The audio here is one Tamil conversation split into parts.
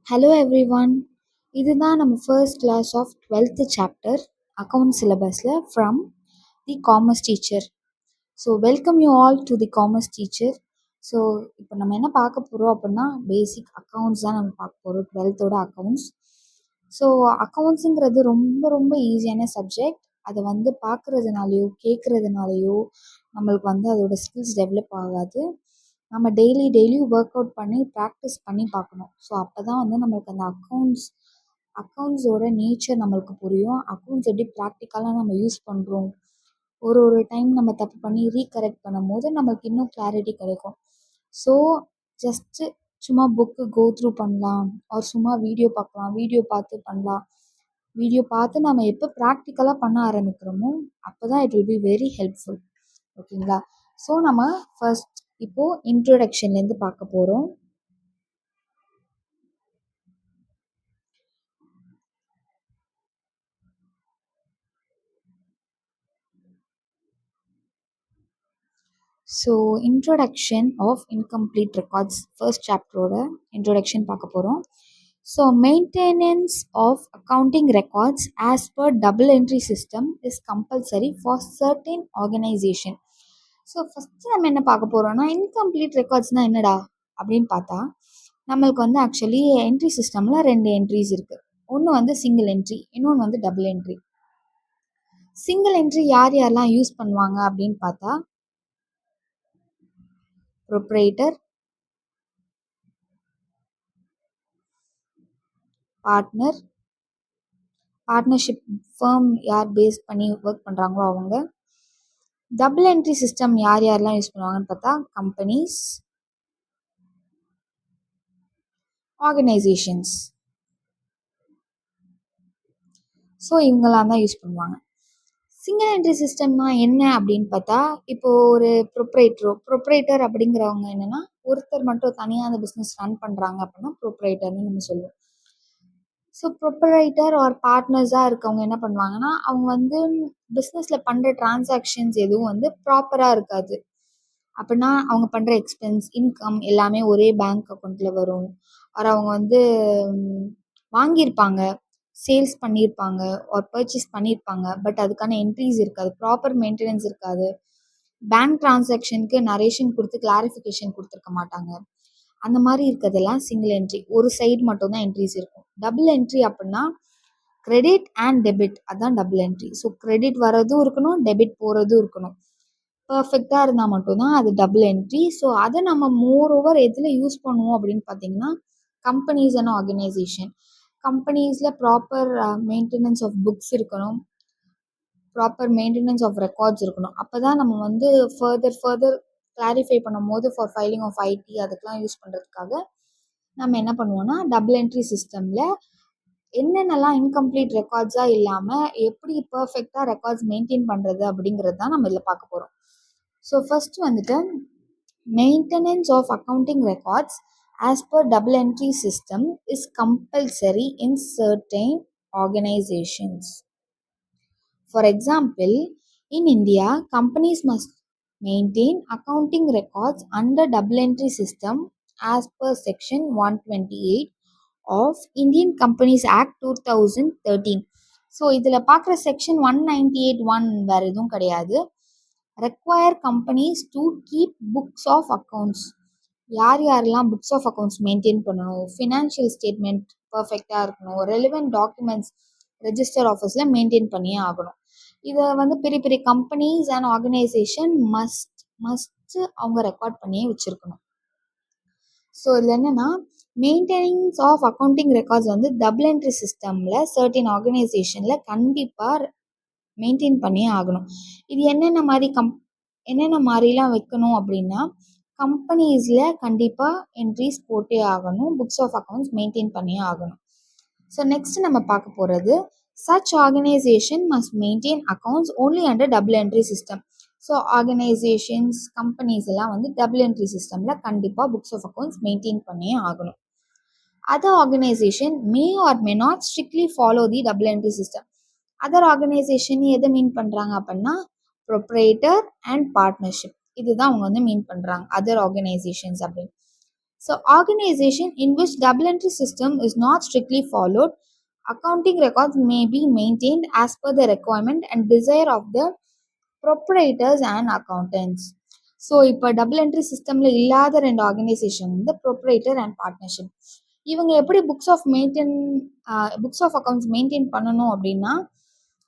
Hello everyone. இதுதான் நம்ம first class of 12th chapter account சிலபஸில் from the commerce teacher. So welcome you all to the commerce teacher. So இப்போ நம்ம என்ன பார்க்க போகிறோம் அப்படின்னா பேசிக் அக்கவுண்ட்ஸ் தான் நம்ம பார்க்க போகிறோம், 12th அக்கவுண்ட்ஸ். ஸோ அக்கவுண்ட்ஸுங்கிறது ரொம்ப ரொம்ப ஈஸியான சப்ஜெக்ட். அதை பார்க்குறதுனாலையோ கேட்குறதுனாலையோ நம்மளுக்கு அதோட ஸ்கில்ஸ் டெவலப் ஆகாது. நம்ம டெய்லியும் ஒர்க் அவுட் பண்ணி ப்ராக்டிஸ் பண்ணி பார்க்கணும். ஸோ அப்போ தான் நம்மளுக்கு அந்த அக்கௌண்ட்ஸோட நேச்சர் நம்மளுக்கு புரியும். அக்கௌண்ட்ஸ் எப்படி ப்ராக்டிக்கலாக நம்ம யூஸ் பண்ணுறோம், ஒரு டைம் நம்ம தப்பு பண்ணி ரீகரெக்ட் பண்ணும்போது நம்மளுக்கு இன்னும் கிளாரிட்டி கிடைக்கும். ஸோ ஜஸ்ட்டு சும்மா புக்கு கோ த்ரூ பண்ணலாம், ஒரு சும்மா வீடியோ பார்க்கலாம், வீடியோ பார்த்து பண்ணலாம். வீடியோ பார்த்து நம்ம எப்போ ப்ராக்டிக்கலாக பண்ண ஆரம்பிக்கிறோமோ அப்போ தான் it will be very helpful. ஓகேங்களா? ஸோ நம்ம ஃபர்ஸ்ட் இப்போது இன்ட்ரோடக்ஷன்லேருந்து பார்க்க போகிறோம். So introduction of incomplete records first சாப்டரோட இன்ட்ரோடக்ஷன் பார்க்க போகிறோம். So maintenance of accounting records as per double entry system is compulsory for certain organisation. So first நம்ம என்ன பார்க்க போகிறோம்னா, இன்கம்ப்ளீட் ரெக்கார்ட்ஸ்னால் என்னடா அப்படின்னு பார்த்தா, நம்மளுக்கு ஆக்சுவலி என்ட்ரி சிஸ்டமில் 2 என்ட்ரிஸ் இருக்குது. ஒன்று சிங்கிள் என்ட்ரி, இன்னொன்று டபுள் என்ட்ரி. சிங்கிள் என்ட்ரி யாரெல்லாம் யூஸ் பண்ணுவாங்க அப்படின்னு பார்த்தா, ப்ரொப்ரைட்டர், பார்ட்னர்ஷிப் ஃபர்ம் யார் பேஸ் பண்ணி ஒர்க் பண்ணுறாங்களோ அவங்க. டபுள் என்ட்ரி சிஸ்டம் யாரெல்லாம் யூஸ் பண்ணுவாங்கன்னு பார்த்தா, கம்பெனிஸ், ஆர்கனைசேஷன்ஸ். ஸோ இவங்கெல்லாம் தான் யூஸ் பண்ணுவாங்க. சிங்கிள் என்ட்ரி சிஸ்டம்னா என்ன அப்படின்னு பார்த்தா, இப்போது ஒரு ப்ரொப்ரைட்டர் அப்படிங்கிறவங்க என்னென்னா, ஒருத்தர் மட்டும் தனியாக அந்த பிஸ்னஸ் ரன் பண்ணுறாங்க அப்படின்னா ப்ரொப்ரைட்டர்னு நம்ம சொல்லுவோம். ஸோ ப்ரொப்ரைட்டர் ஆர் பார்ட்னர்ஸாக இருக்கவங்க என்ன பண்ணுவாங்கன்னா, அவங்க பிஸ்னஸில் பண்ணுற டிரான்சாக்ஷன்ஸ் எதுவும் ப்ராப்பராக இருக்காது. அப்படின்னா அவங்க பண்ணுற எக்ஸ்பென்ஸ், இன்கம் எல்லாமே ஒரே பேங்க் அக்கௌண்ட்டில் வரும். ஆர் அவங்க வாங்கியிருப்பாங்க, சேல்ஸ் பண்ணியிருப்பாங்க, ஒரு பர்ச்சேஸ் பண்ணியிருப்பாங்க, பட் அதுக்கான என்ட்ரிஸ் இருக்காது, ப்ராப்பர் மெயின்டெனன்ஸ் இருக்காது. பேங்க் டிரான்சாக்ஷனுக்கு நரேஷன் கொடுத்து கிளாரிஃபிகேஷன் கொடுத்துருக்க மாட்டாங்க. அந்த மாதிரி இருக்கிறதெல்லாம் சிங்கிள் என்ட்ரி, ஒரு சைடு மட்டும்தான் என்ட்ரிஸ் இருக்கும். டபுள் என்ட்ரி அப்படின்னா கிரெடிட் அண்ட் டெபிட், அதுதான் டபுள் என்ட்ரி. ஸோ கிரெடிட் வரதும் இருக்கணும், டெபிட் போகிறதும் இருக்கணும். பர்ஃபெக்டாக இருந்தால் மட்டும்தான் அது டபுள் என்ட்ரி. ஸோ அதை நம்ம மோர் ஓவர் எதில் யூஸ் பண்ணுவோம் அப்படின்னு பார்த்தீங்கன்னா, கம்பெனிஸ் அண்ட் ஆர்கனைசேஷன். கம்பெனிஸில் ப்ராப்பர் மெயின்டெனன்ஸ் ஆஃப் புக்ஸ் இருக்கணும், ப்ராப்பர் மெயின்டெனன்ஸ் ஆஃப் ரெக்கார்ட்ஸ் இருக்கணும். அப்போ தான் நம்ம ஃபர்தர் கிளாரிஃபை பண்ணும் போது ஃபார் ஃபைலிங் ஆஃப் ஐடி அதுக்கெலாம் யூஸ் பண்ணுறதுக்காக நம்ம என்ன பண்ணுவோம்னா, டபுள் என்ட்ரி சிஸ்டமில் என்னென்னலாம் இன்கம்ப்ளீட் ரெக்கார்ட்ஸாக இல்லாமல் எப்படி பர்ஃபெக்டாக ரெக்கார்ட்ஸ் மெயின்டைன் பண்ணுறது அப்படிங்கிறது தான் நம்ம இதில் பார்க்க போகிறோம். So first maintenance of accounting records as per double entry system is compulsory in certain organizations. For example, in India, companies must maintain accounting records under double entry system as per section 128 of Indian Companies Act 2013. So இதில் பார்க்குற செக்ஷன் 198(1) வேறு எதுவும் கிடையாது. Require companies to keep books of accounts. யாரெல்லாம் புக்ஸ் ஆஃப் அக்கௌண்ட்ஸ் மெயின்டைன் பண்ணணும், ஃபினான்ஷியல் ஸ்டேட்மெண்ட் பர்ஃபெக்டாக இருக்கணும், ரெலிவெண்ட் டாக்குமெண்ட்ஸ் ரெஜிஸ்டர் ஆஃபீஸில் மெயின்டைன் பண்ணியே ஆகணும். இதை பெரிய பெரிய கம்பெனிஸ் அண்ட் ஆர்கனைசேஷன் மஸ்ட்டு அவங்க ரெக்கார்ட் பண்ணியே வச்சுருக்கணும். ஸோ இதில் என்னென்னா, maintenance of accounting records double entry சிஸ்டமில் சர்டின் ஆர்கனைசேஷனில் கண்டிப்பாக மெயின்டைன் பண்ணியே ஆகணும். இது என்னென்ன மாதிரிலாம் வைக்கணும் அப்படின்னா, கம்பெனிஸில் கண்டிப்பாக என்ட்ரிஸ் போட்டே ஆகணும், புக்ஸ் ஆஃப் அக்கௌண்ட்ஸ் மெயின்டைன் பண்ணியே ஆகணும். ஸோ நெக்ஸ்ட் நம்ம பார்க்க போகிறது, such organization must maintain accounts only under double entry system. So organisations, companies எல்லாம் டபுள் என்ட்ரி சிஸ்டமில் கண்டிப்பாக புக்ஸ் ஆஃப் அக்கௌண்ட்ஸ் மெயின்டைன் பண்ணியே ஆகணும். Other organisation May R may not strictly follow the double entry system. Other organisation எதை மீன் பண்ணுறாங்க அப்படின்னா, ப்ரொப்ரைட்டர் அண்ட் பார்ட்னர்ஷிப், இதுதான் அவங்க மீன் பண்ணுறாங்க அதர் ஆர்கனைசேஷன்ஸ் அப்படின்னு. So organization in which double entry system is not strictly followed, accounting records may be maintained as per the requirement and desire of the proprietors and accountants. So இப்போ டபுள் என்ட்ரி சிஸ்டமில் இல்லாத ரெண்டு ஆர்கனைசேஷன் வந்து ப்ரொப்ரைட்டர் அண்ட் பார்ட்னர்ஷிப். இவங்க எப்படி புக்ஸ் ஆஃப் அக்கௌண்ட்ஸ் மெயின்டைன் பண்ணணும் அப்படின்னா,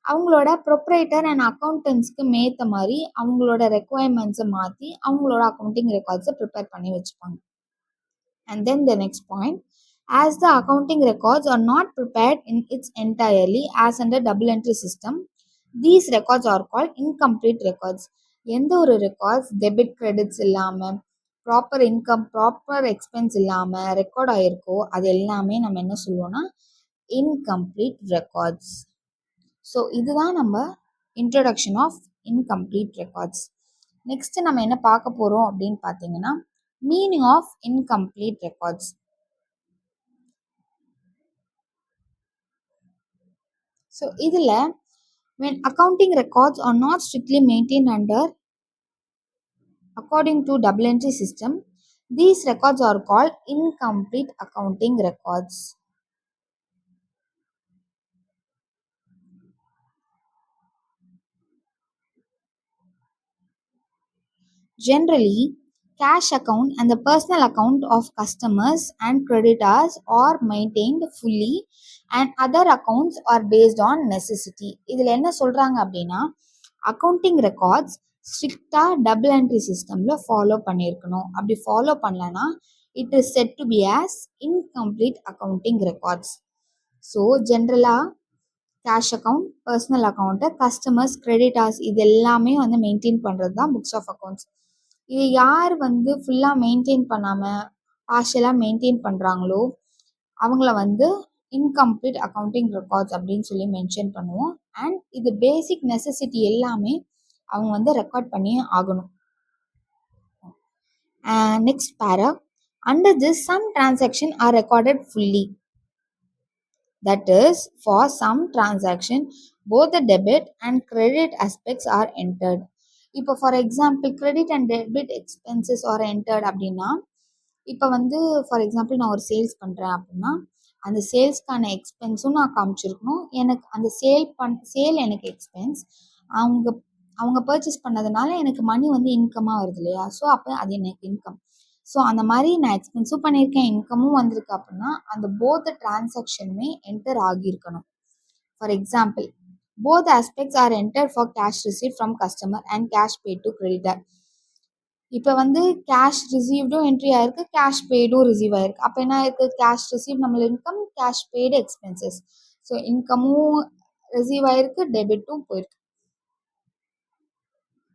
அவங்களோட ப்ரொப்ரைட்டர் அண்ட் அக்கௌண்டன்ஸ்க்கு மேற்ற மாதிரி அவங்களோட ரெக்குவயர்மெண்ட்ஸை மாற்றி அவங்களோட அக்கௌண்டிங் ரெக்கார்ட்ஸை ப்ரிப்பேர் பண்ணி வச்சுப்பாங்க. And then the next point, as the accounting records are not prepared in its entirely as under double entry system, these records are called incomplete records. எந்த ஒரு ரெக்கார்ட்ஸ் டெபிட் கிரெடிட்ஸ் இல்லாமல், ப்ராப்பர் இன்கம் ப்ராப்பர் எக்ஸ்பென்ஸ் இல்லாமல் ரெக்கார்ட் ஆகிருக்கோ அது எல்லாமே நம்ம என்ன சொல்லுவோம்னா இன்கம்ப்ளீட் ரெக்கார்ட்ஸ். ஸோ இதுதான் நம்ம introduction of incomplete records. Next நம்ம என்ன பார்க்க போகிறோம் அப்படின்னு பார்த்தீங்கன்னா, meaning of incomplete records. So இதுல when accounting records are not strictly maintained according to double entry system, these records are called incomplete accounting records. Generally, cash account and the personal account of customers and creditors are maintained fully and other accounts are based on necessity. இதில் என்ன சொல்கிறாங்க அப்படின்னா, அக்கௌண்டிங் ரெக்கார்ட்ஸ் ஸ்ட்ரிக்டாக டபுள் என்ட்ரி சிஸ்டமில் ஃபாலோ பண்ணியிருக்கணும். அப்படி ஃபாலோ பண்ணலன்னா it is set to be as incomplete accounting records. So ஜென்ரலாக cash account, personal account, customers, creditors இது எல்லாமே வந்து மெயின்டைன் பண்ணுறது தான் புக்ஸ் ஆஃப் அக்கௌண்ட்ஸ். இது யார் வந்து ஃபுல்லாக மெயின்டைன் பண்ணாமல் பார்ஷியலாக மெயின்டைன் பண்ணுறாங்களோ அவங்கள வந்து இன்கம்ப்ளீட் அக்கௌண்டிங் ரெக்கார்ட்ஸ் அப்படின்னு சொல்லி மென்ஷன் பண்ணுவோம். அண்ட் இது பேசிக் நெசசிட்டி எல்லாமே அவங்க வந்து ரெக்கார்ட் பண்ணியே ஆகணும். Next para, under this some transaction are recorded fully. That is, for some transaction, both the debit and credit aspects are entered. இப்போ for example credit and debit expenses R entered அப்படின்னா, இப்போ வந்து ஃபார் எக்ஸாம்பிள் நான் ஒரு சேல்ஸ் பண்ணுறேன் அப்படின்னா அந்த சேல்ஸ்க்கான எக்ஸ்பென்ஸும் நான் காமிச்சிருக்கணும். எனக்கு அந்த சேல் எனக்கு எக்ஸ்பென்ஸ், அவங்க பர்ச்சேஸ் பண்ணதுனால எனக்கு மணி வந்து இன்கமாக வருது இல்லையா, ஸோ அப்போ அது எனக்கு இன்கம். ஸோ அந்த மாதிரி நான் எக்ஸ்பென்ஸும் பண்ணியிருக்கேன், இன்கமும் வந்திருக்கு அப்படின்னா அந்த போத் டிரான்சாக்ஷனுமே என்டர் ஆகியிருக்கணும். For example, both aspects are entered for cash received from customer and cash paid to creditor. இப்போ வந்து கேஷ் ரிசீவ்டும் என்ட்ரி ஆயிருக்கு, கேஷ் பெய்டும் ரிசீவ் ஆயிருக்கு. அப்போ என்ன ஆயிருக்கு, கேஷ் ரிசீவ் நம்மள income, cash paid expenses. So இன்கமும் ரிசீவ் ஆயிருக்கு, டெபிட்டும் போயிருக்கு.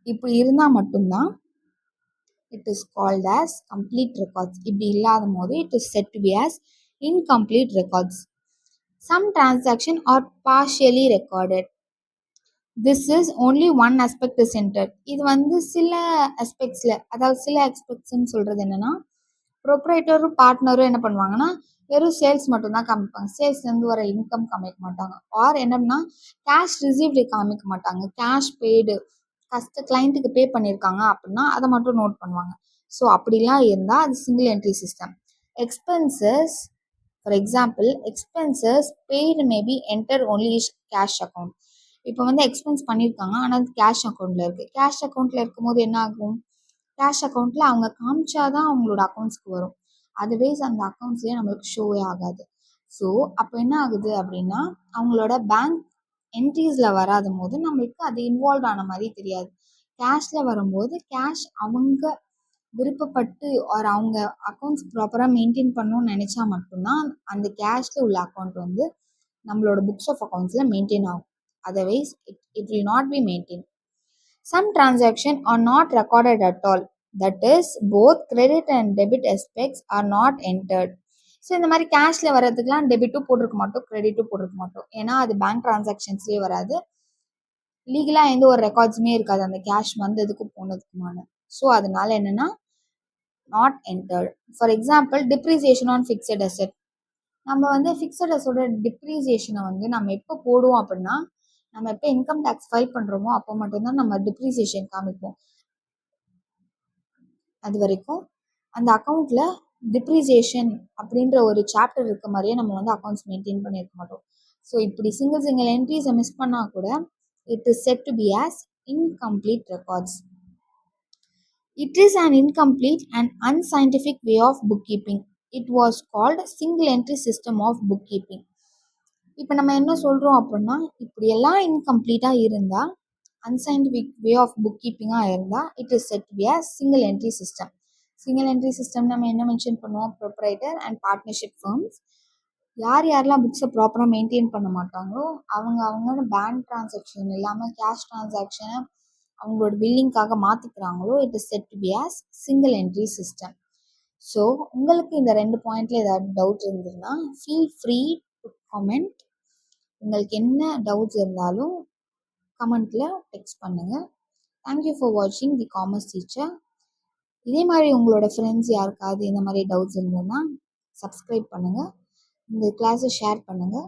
இப்படி இருந்தால் மட்டும்தான் it is called as complete records. இப்படி இல்லாத போது it is set to be as incomplete records. Some transaction are partially recorded. This is only one aspect is entered. இது வந்து சில aspectsல, அதாவது சில aspectsன்னு சொல்றது என்னன்னா, ப்ரொப்ரைட்டரும் பார்ட்னரும் என்ன பண்ணுவாங்கன்னா வெறும் சேல்ஸ் மட்டும்தான் காமிப்பாங்க, சேல்ஸ்லேருந்து வர இன்கம் காமிக்க மாட்டாங்க. ஆர் என்னன்னா கேஷ் ரிசீவ்டு காமிக்க மாட்டாங்க, கேஷ் பெய்டு கிளைண்ட்டுக்கு பே பண்ணியிருக்காங்க அப்படின்னா அதை மட்டும் நோட் பண்ணுவாங்க. ஸோ அப்படிலாம் இருந்தால் அது single entry system. Expenses, for example, expenses paid maybe enter only cash account. இப்போ வந்து எக்ஸ்பென்ஸ் பண்ணியிருக்காங்க ஆனால் அது கேஷ் அக்கௌண்ட்டில் இருக்குது. கேஷ் அக்கௌண்ட்டில் இருக்கும்போது என்ன ஆகும், கேஷ் அக்கௌண்ட்டில் அவங்க காமிச்சாதான் அவங்களோட அக்கௌண்ட்ஸ்க்கு வரும், அதுவேஸ் அந்த அக்கௌண்ட்ஸ்லேயே நம்மளுக்கு ஷோவே ஆகாது. ஸோ அப்போ என்ன ஆகுது அப்படின்னா அவங்களோட பேங்க் என்ட்ரிஸில் வராத போது நம்மளுக்கு அது இன்வால்வ் ஆன மாதிரி தெரியாது. கேஷில் வரும்போது கேஷ் அவங்க விருப்பப்பட்டு ஒரு அவங்க அக்கௌண்ட்ஸ் ப்ராப்பராக மெயின்டைன் பண்ணணும்னு நினச்சா மட்டும்தான் அந்த கேஷில் உள்ள அக்கௌண்ட் வந்து நம்மளோட புக்ஸ் ஆஃப் அக்கௌண்ட்ஸில் மெயின்டைன் ஆகும். Otherwise, it will not be maintained. Some transactions are not recorded at all. That is, both credit and debit aspects are not entered. So இந்த மாதிரி கேஷில் வர்றதுக்குலாம் டெபிட்டும் போட்டிருக்க மாட்டோம், கிரெடிட்டும் போட்டிருக்க மாட்டோம். ஏன்னா அது பேங்க் டிரான்சாக்ஷன்ஸ்லேயே வராது, லீகலாக எந்த ஒரு ரெக்கார்ட்ஸுமே இருக்காது அந்த கேஷ் வந்ததுக்கு போனதுக்குமான. ஸோ அதனால என்னென்னா not entered. For example, depreciation on fixed asset. நம்ம வந்து ஃபிக்ஸட் அசோட டிப்ரிசியேஷனை வந்து நம்ம எப்போ போடுவோம் அப்படின்னா, நம்ம எப்போ இன்கம் டேக்ஸ் ஃபைல் பண்ணுறோமோ அப்போ மட்டும்தான் நம்ம டிப்ரிசியேஷன் காமிப்போம். அது வரைக்கும் அந்த அக்கௌண்ட்டில் டிப்ரிசியேஷன் அப்படின்ற ஒரு சாப்டர் இருக்க மாதிரியே நம்ம வந்து அக்கௌண்ட்ஸ் மெயின்டைன் பண்ணியிருக்க மாட்டோம். ஸோ இப்படி சிங்கிள் என்ட்ரிஸை மிஸ் பண்ணால் கூட it is set to be as incomplete records. It is an incomplete and unscientific way of bookkeeping. It was called single entry system of bookkeeping. இப்போ நம்ம என்ன சொல்கிறோம் அப்படின்னா, இப்படியெல்லாம் இன்கம்ப்ளீட்டாக இருந்தால், அன்சைன்டிஃபிக் வே ஆஃப் புக் கீப்பிங்காக இருந்தால், it is set be as single entry system. Single entry system நம்ம என்ன மென்ஷன் பண்ணுவோம்? Proprietor and partnership firms. யார் யாரெல்லாம் புக்ஸை ப்ராப்பராக மெயின்டைன் பண்ண மாட்டாங்களோ அவங்க பேங்க் டிரான்சாக்ஷன் இல்லாமல் கேஷ் டிரான்சாக்ஷனை அவங்களோட பில்லிங்காக மாற்றிக்கிறாங்களோ it is set to be as single entry system. So உங்களுக்கு இந்த 2 பாயிண்ட்ல ஏதாவது டவுட் இருந்ததுன்னா ஃபீல் ஃப்ரீ டு கமெண்ட். உங்களுக்கு என்ன டவுட்ஸ் இருந்தாலும் கமெண்ட்ல டெக்ஸ்ட் பண்ணுங்கள். தேங்க்யூ ஃபார் வாட்சிங் தி காமர்ஸ் டீச்சர். இதே மாதிரி உங்களோட ஃப்ரெண்ட்ஸ் யாருக்காவது இந்த மாதிரி டவுட்ஸ் இருந்ததுன்னா சப்ஸ்கிரைப் பண்ணுங்கள். இந்த கிளாஸை ஷேர் பண்ணுங்கள்.